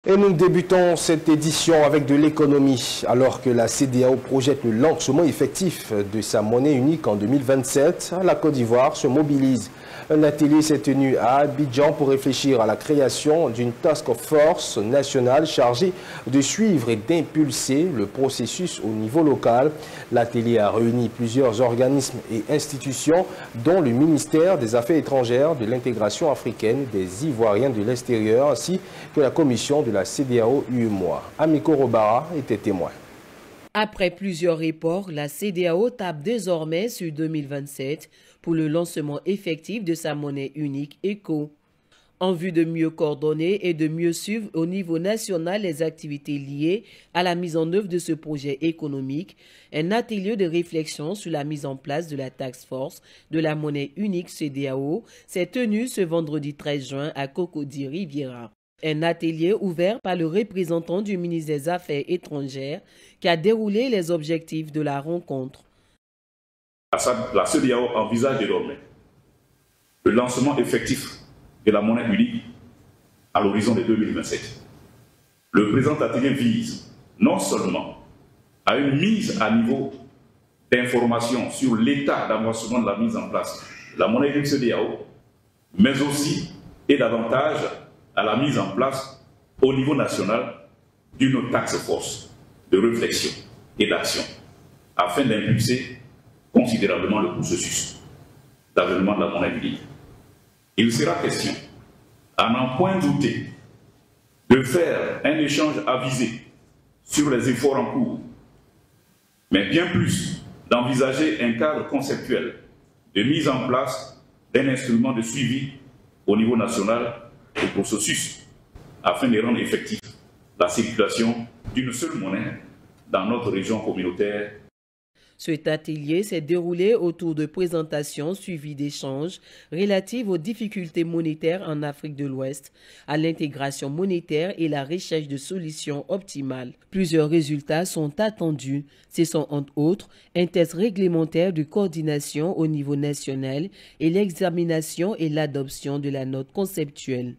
Et nous débutons cette édition avec de l'économie. Alors que la CEDEAO projette le lancement effectif de sa monnaie unique en 2027, la Côte d'Ivoire se mobilise. Un atelier s'est tenu à Abidjan pour réfléchir à la création d'une task force nationale chargée de suivre et d'impulser le processus au niveau local. L'atelier a réuni plusieurs organismes et institutions, dont le ministère des Affaires étrangères, de l'intégration africaine, des Ivoiriens de l'extérieur, ainsi que la commission de la CEDEAO UEMOA. Amiko Robara était témoin. Après plusieurs reports, la CEDEAO tape désormais sur 2027 pour le lancement effectif de sa monnaie unique ECO. En vue de mieux coordonner et de mieux suivre au niveau national les activités liées à la mise en œuvre de ce projet économique, un atelier de réflexion sur la mise en place de la task force de la monnaie unique CEDEAO s'est tenu ce vendredi 13 juin à Cocody Riviera. Un atelier ouvert par le représentant du ministre des Affaires étrangères qui a déroulé les objectifs de la rencontre. La CEDEAO envisage désormais le lancement effectif de la monnaie unique à l'horizon de 2027. Le présent atelier vise non seulement à une mise à niveau d'information sur l'état d'avancement de la mise en place de la monnaie unique CEDEAO, mais aussi et davantage à la mise en place au niveau national d'une task force de réflexion et d'action afin d'impulser considérablement le processus d'avènement de la monnaie unique. Il sera question, à n'en point douter, de faire un échange avisé sur les efforts en cours, mais bien plus d'envisager un cadre conceptuel de mise en place d'un instrument de suivi au niveau national du processus afin de rendre effectif la circulation d'une seule monnaie dans notre région communautaire. Cet atelier s'est déroulé autour de présentations suivies d'échanges relatives aux difficultés monétaires en Afrique de l'Ouest, à l'intégration monétaire et la recherche de solutions optimales. Plusieurs résultats sont attendus. Ce sont entre autres un test réglementaire de coordination au niveau national et l'examination et l'adoption de la note conceptuelle.